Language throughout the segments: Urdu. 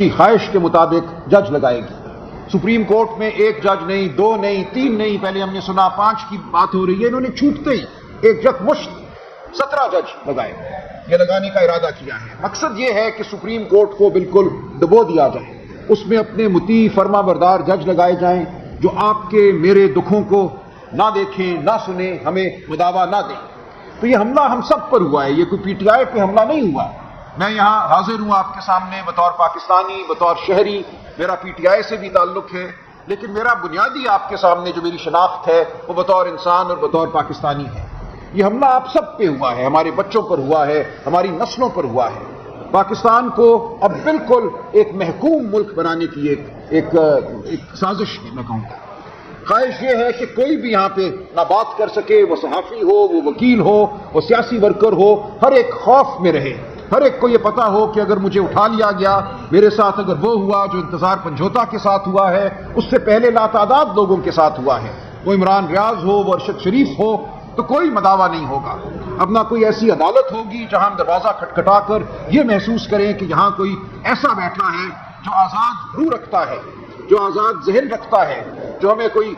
کی خواہش کے مطابق جج لگائے گی۔ سپریم کورٹ میں ایک جج نہیں، دو نہیں، تین نہیں، پہلے ہم نے سنا 5 کی بات ہو رہی ہے، انہوں نے چھوٹتے ہی ایک یکمشت 17 جج لگائے، یہ لگانے کا ارادہ کیا ہے۔ مقصد یہ ہے کہ سپریم کورٹ کو بالکل دبو دیا جائے، اس میں اپنے مطیع فرما بردار جج لگائے جائیں جو آپ کے میرے دکھوں کو نہ دیکھیں، نہ سنیں، ہمیں مداوا نہ دیں۔ تو یہ حملہ ہم سب پر ہوا ہے، یہ کوئی پی ٹی آئی پہ حملہ نہیں ہوا۔ میں یہاں حاضر ہوں آپ کے سامنے بطور پاکستانی، بطور شہری، میرا پی ٹی آئی سے بھی تعلق ہے، لیکن میرا بنیادی آپ کے سامنے جو میری شناخت ہے وہ بطور انسان اور بطور پاکستانی ہے۔ یہ حملہ آپ سب پہ ہوا ہے، ہمارے بچوں پر ہوا ہے، ہماری نسلوں پر ہوا ہے۔ پاکستان کو اب بالکل ایک محکوم ملک بنانے کی ایک سازش ہے، میں کہوں گا۔ خواہش یہ ہے کہ کوئی بھی یہاں پہ نہ بات کر سکے، وہ صحافی ہو، وہ وکیل ہو، وہ سیاسی ورکر ہو، ہر ایک خوف میں رہے، ہر ایک کو یہ پتا ہو کہ اگر مجھے اٹھا لیا گیا، میرے ساتھ اگر وہ ہوا جو انتظار پنجھوتا کے ساتھ ہوا ہے، اس سے پہلے لاتعداد لوگوں کے ساتھ ہوا ہے، وہ عمران ریاض ہو، وہ ارشد شریف ہو، تو کوئی مداوا نہیں ہوگا۔ اب نہ کوئی ایسی عدالت ہوگی جہاں ہم دروازہ کھٹکھٹا کر یہ محسوس کریں کہ یہاں کوئی ایسا بیٹھا ہے جو آزاد روح رکھتا ہے، جو آزاد ذہن رکھتا ہے، جو ہمیں کوئی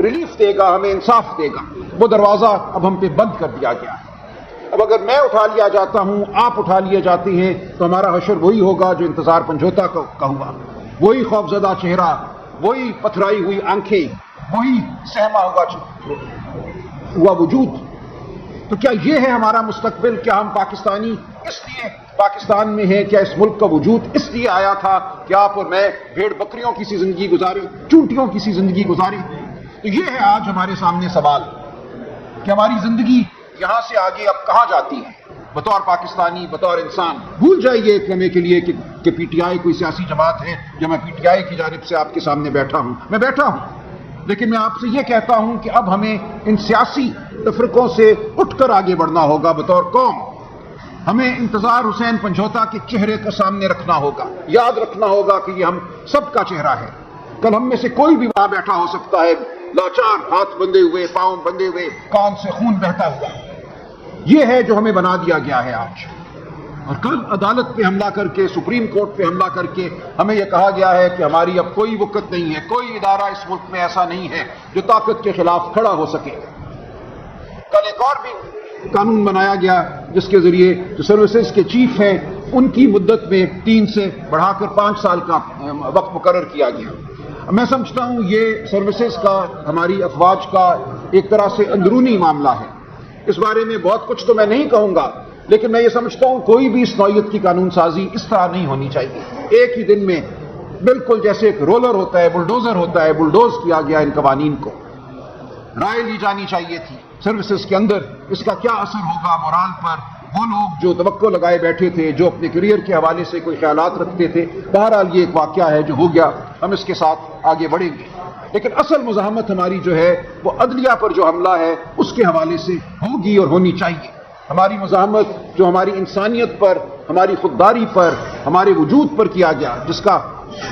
ریلیف دے گا، ہمیں انصاف دے گا۔ وہ دروازہ اب ہم پہ بند کر دیا گیا ہے۔ اب اگر میں اٹھا لیا جاتا ہوں، آپ اٹھا لیے جاتے ہیں، تو ہمارا حشر وہی ہوگا جو انتظار پنجھوتا کا ہوا، وہی خوفزدہ چہرہ، وہی پتھرائی ہوئی آنکھیں، وہی سہما ہوا وجود۔ تو کیا یہ ہے ہمارا مستقبل؟ کیا ہم پاکستانی اس لیے پاکستان میں ہیں؟ کیا اس ملک کا وجود اس لیے آیا تھا کہ آپ اور میں بھیڑ بکریوں کی سی زندگی گزارے، چونٹیوں کی سی زندگی گزارے؟ تو یہ ہے آج ہمارے سامنے سوال کہ ہماری زندگی یہاں سے آگے اب کہاں جاتی ہے بطور پاکستانی، بطور انسان۔ بھول جائیے ایک لمحے کے لیے کہ پی ٹی آئی کوئی سیاسی جماعت ہے، یا میں پی ٹی آئی کی جانب سے آپ کے سامنے بیٹھا ہوں، میں بیٹھا ہوں، لیکن میں آپ سے یہ کہتا ہوں کہ اب ہمیں ان سیاسی تفرقوں سے اٹھ کر آگے بڑھنا ہوگا بطور قوم۔ ہمیں انتظار حسین پنجھوتا کے چہرے کو سامنے رکھنا ہوگا، یاد رکھنا ہوگا کہ یہ ہم سب کا چہرہ ہے۔ کل ہم میں سے کوئی بھی وہاں بیٹھا ہو سکتا ہے، لاچار، ہاتھ بندھے ہوئے، پاؤں بندھے ہوئے، کان سے خون بہتا ہوا۔ یہ ہے جو ہمیں بنا دیا گیا ہے آج۔ اور کل عدالت پہ حملہ کر کے، سپریم کورٹ پہ حملہ کر کے ہمیں یہ کہا گیا ہے کہ ہماری اب کوئی وقت نہیں ہے، کوئی ادارہ اس ملک میں ایسا نہیں ہے جو طاقت کے خلاف کھڑا ہو سکے۔ کل ایک اور بھی قانون بنایا گیا جس کے ذریعے جو سروسز کے چیف ہیں ان کی مدت میں 3 سے بڑھا کر 5 سال کا وقت مقرر کیا گیا۔ میں سمجھتا ہوں یہ سروسز کا، ہماری افواج کا ایک طرح سے اندرونی معاملہ ہے۔ اس بارے میں بہت کچھ تو میں نہیں کہوں گا، لیکن میں یہ سمجھتا ہوں کوئی بھی اس نوعیت کی قانون سازی اس طرح نہیں ہونی چاہیے۔ ایک ہی دن میں بالکل جیسے ایک رولر ہوتا ہے، بلڈوزر ہوتا ہے، بلڈوز کیا گیا ان قوانین کو۔ رائے لی جانی چاہیے تھی سروسز کے اندر، اس کا کیا اثر ہوگا مورال پر۔ وہ لوگ جو توقع لگائے بیٹھے تھے، جو اپنے کیریئر کے حوالے سے کوئی خیالات رکھتے تھے، بہرحال یہ ایک واقعہ ہے جو ہو گیا، ہم اس کے ساتھ آگے بڑھیں گے۔ لیکن اصل مزاحمت ہماری جو ہے وہ عدلیہ پر جو حملہ ہے اس کے حوالے سے ہوگی اور ہونی چاہیے۔ ہماری مزاحمت جو ہماری انسانیت پر، ہماری خودداری پر، ہمارے وجود پر کیا گیا، جس کا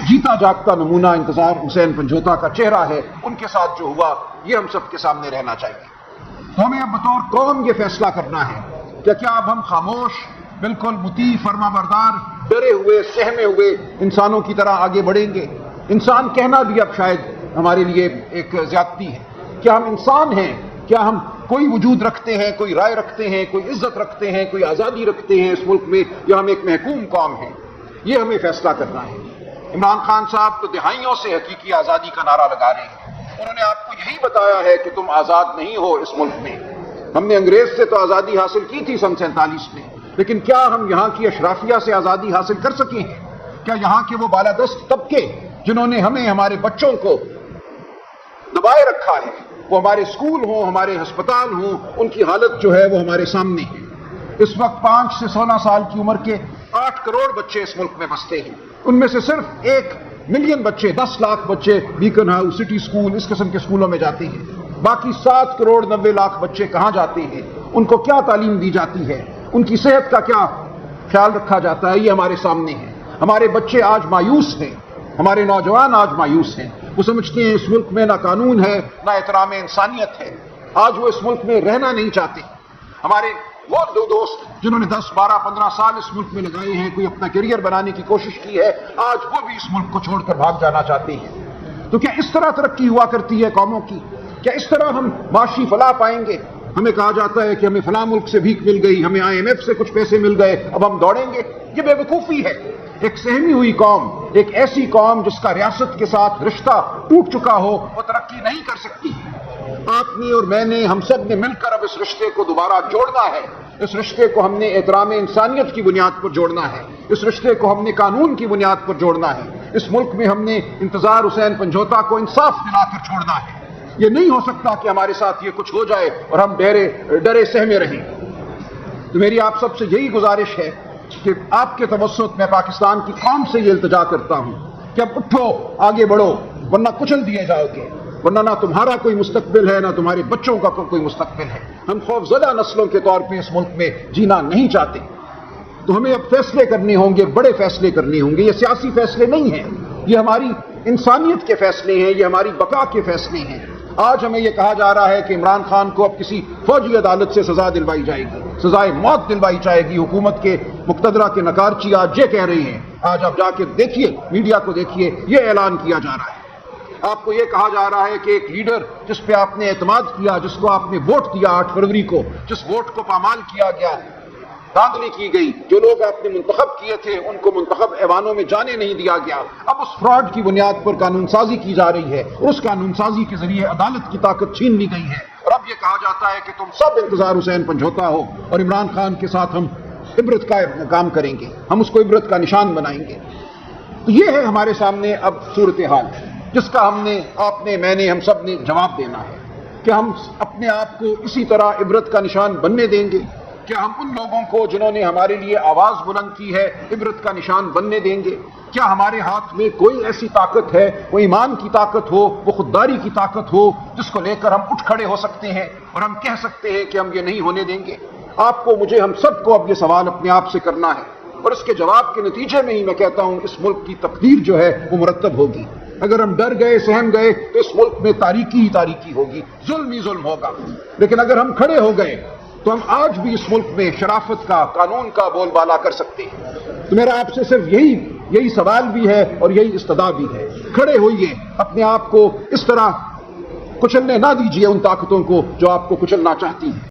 جیتا جاگتا نمونہ انتظار حسین پنجھوتا کا چہرہ ہے، ان کے ساتھ جو ہوا یہ ہم سب کے سامنے رہنا چاہیے۔ تو ہمیں اب بطور قوم یہ فیصلہ کرنا ہے کہ کیا اب ہم خاموش، بالکل مطیع فرما بردار، ڈرے ہوئے، سہمے ہوئے انسانوں کی طرح آگے بڑھیں گے؟ انسان کہنا بھی اب شاید ہمارے لیے ایک زیادتی ہے۔ کیا ہم انسان ہیں؟ کیا ہم کوئی وجود رکھتے ہیں، کوئی رائے رکھتے ہیں، کوئی عزت رکھتے ہیں، کوئی آزادی رکھتے ہیں اس ملک میں، یا ہم ایک محکوم قوم ہیں؟ یہ ہمیں فیصلہ کرنا ہے۔ عمران خان صاحب تو دہائیوں سے حقیقی آزادی کا نعرہ لگا رہے ہیں، انہوں نے آپ کو یہی بتایا ہے کہ تم آزاد نہیں ہو اس ملک میں۔ ہم نے انگریز سے تو آزادی حاصل کی تھی سن 47 میں، لیکن کیا ہم یہاں کی اشرافیہ سے آزادی حاصل کر سکے ہیں؟ کیا یہاں کے وہ بالادست طبقے جنہوں نے ہمیں، ہمارے بچوں کو دبائے رکھا ہے، وہ ہمارے اسکول ہوں، ہمارے ہسپتال ہوں، ان کی حالت جو ہے وہ ہمارے سامنے ہے۔ اس وقت 5 سے 16 سال کی عمر کے 8 کروڑ بچے اس ملک میں بستے ہیں، ان میں سے صرف 1 ملین بچے، 10 لاکھ بچے بیکن ہاؤس، سٹی اسکول، اس قسم کے اسکولوں میں جاتے ہیں۔ باقی 7 کروڑ 90 لاکھ بچے کہاں جاتے ہیں؟ ان کو کیا تعلیم دی جاتی ہے؟ ان کی صحت کا کیا خیال رکھا جاتا ہے؟ یہ ہمارے سامنے ہے۔ ہمارے بچے آج مایوس ہیں، ہمارے نوجوان آج مایوس ہیں۔ وہ سمجھتے ہیں اس ملک میں نہ قانون ہے، نہ احترام انسانیت ہے۔ آج وہ اس ملک میں رہنا نہیں چاہتے۔ ہمارے وہ دو دوست جنہوں نے 10 12 15 سال اس ملک میں لگائے ہیں, کوئی اپنا کیریئر بنانے کی کوشش کی ہے, آج وہ بھی اس ملک کو چھوڑ کر بھاگ جانا چاہتے ہیں. تو کیا اس طرح ترقی ہوا کرتی ہے قوموں کی؟ کیا اس طرح ہم معاشی فلاح پائیں گے؟ ہمیں کہا جاتا ہے کہ ہمیں فلاں ملک سے بھیک مل گئی, ہمیں IMF سے کچھ پیسے مل گئے, اب ہم دوڑیں گے. یہ بے وقوفی ہے. ایک سہمی ہوئی قوم, ایک ایسی قوم جس کا ریاست کے ساتھ رشتہ ٹوٹ چکا ہو, وہ ترقی نہیں کر سکتی. آپ نے اور میں نے, ہم سب نے مل کر اب اس رشتے کو دوبارہ جوڑنا ہے. اس رشتے کو ہم نے احترام انسانیت کی بنیاد پر جوڑنا ہے. اس رشتے کو ہم نے قانون کی بنیاد پر جوڑنا ہے. اس ملک میں ہم نے انتظار حسین پنجھوتا کو انصاف دلا کر چھوڑنا ہے. یہ نہیں ہو سکتا کہ ہمارے ساتھ یہ کچھ ہو جائے اور ہم ڈرے سہمے رہیں. تو میری آپ سب سے یہی گزارش ہے کہ آپ کے توسط میں پاکستان کی قوم سے یہ التجا کرتا ہوں کہ اب اٹھو, آگے بڑھو, ورنہ کچل دیے جاؤ گے. ورنہ نہ تمہارا کوئی مستقبل ہے, نہ تمہارے بچوں کا کوئی مستقبل ہے. ہم خوفزدہ نسلوں کے طور پہ اس ملک میں جینا نہیں چاہتے. تو ہمیں اب فیصلے کرنے ہوں گے, بڑے فیصلے کرنے ہوں گے. یہ سیاسی فیصلے نہیں ہیں, یہ ہماری انسانیت کے فیصلے ہیں, یہ ہماری بقا کے فیصلے ہیں. آج ہمیں یہ کہا جا رہا ہے کہ عمران خان کو اب کسی فوجی عدالت سے سزا دلوائی جائے گی, سزائے موت دلوائی جائے گی. حکومت کے مقتدرہ کے نکارچی آج یہ کہہ رہی ہیں. آج آپ جا کے دیکھیے, میڈیا کو دیکھیے, یہ اعلان کیا جا رہا ہے. آپ کو یہ کہا جا رہا ہے کہ ایک لیڈر جس پہ آپ نے اعتماد کیا, جس کو آپ نے ووٹ دیا 8 فروری کو, جس ووٹ کو پامال کیا گیا, دھاندلی کی گئی, جو لوگ آپ نے منتخب کیے تھے ان کو منتخب ایوانوں میں جانے نہیں دیا گیا. اب اس فراڈ کی بنیاد پر قانون سازی کی جا رہی ہے, اور اس قانون سازی کے ذریعے عدالت کی طاقت چھین لی گئی ہے. اور اب یہ کہا جاتا ہے کہ تم سب انتظار حسین پنجھوتا ہو, اور عمران خان کے ساتھ ہم عبرت کا کام کریں گے, ہم اس کو عبرت کا نشان بنائیں گے. تو یہ ہے ہمارے سامنے اب صورتحال, جس کا ہم نے, آپ نے, میں نے, ہم سب نے جواب دینا ہے کہ ہم اپنے آپ کو اسی طرح عبرت کا نشان بننے دیں گے. کیا ہم ان لوگوں کو جنہوں نے ہمارے لیے آواز بلند کی ہے عبرت کا نشان بننے دیں گے؟ کیا ہمارے ہاتھ میں کوئی ایسی طاقت ہے, وہ ایمان کی طاقت ہو, وہ خودداری کی طاقت ہو, جس کو لے کر ہم اٹھ کھڑے ہو سکتے ہیں اور ہم کہہ سکتے ہیں کہ ہم یہ نہیں ہونے دیں گے؟ آپ کو, مجھے, ہم سب کو اب یہ سوال اپنے آپ سے کرنا ہے, اور اس کے جواب کے نتیجے میں ہی میں کہتا ہوں اس ملک کی تقدیر جو ہے وہ مرتب ہوگی. اگر ہم ڈر گئے, سہم گئے, تو اس ملک میں تاریکی ہی تاریکی ہوگی, ظلم ہی ظلم ہوگا. لیکن اگر ہم کھڑے ہو گئے تو ہم آج بھی اس ملک میں شرافت کا, قانون کا بول بالا کر سکتے ہیں. تو میرا آپ سے صرف یہی سوال بھی ہے اور یہی استدعا بھی ہے, کھڑے ہوئیے, اپنے آپ کو اس طرح کچلنے نہ دیجیے ان طاقتوں کو جو آپ کو کچلنا چاہتی ہیں.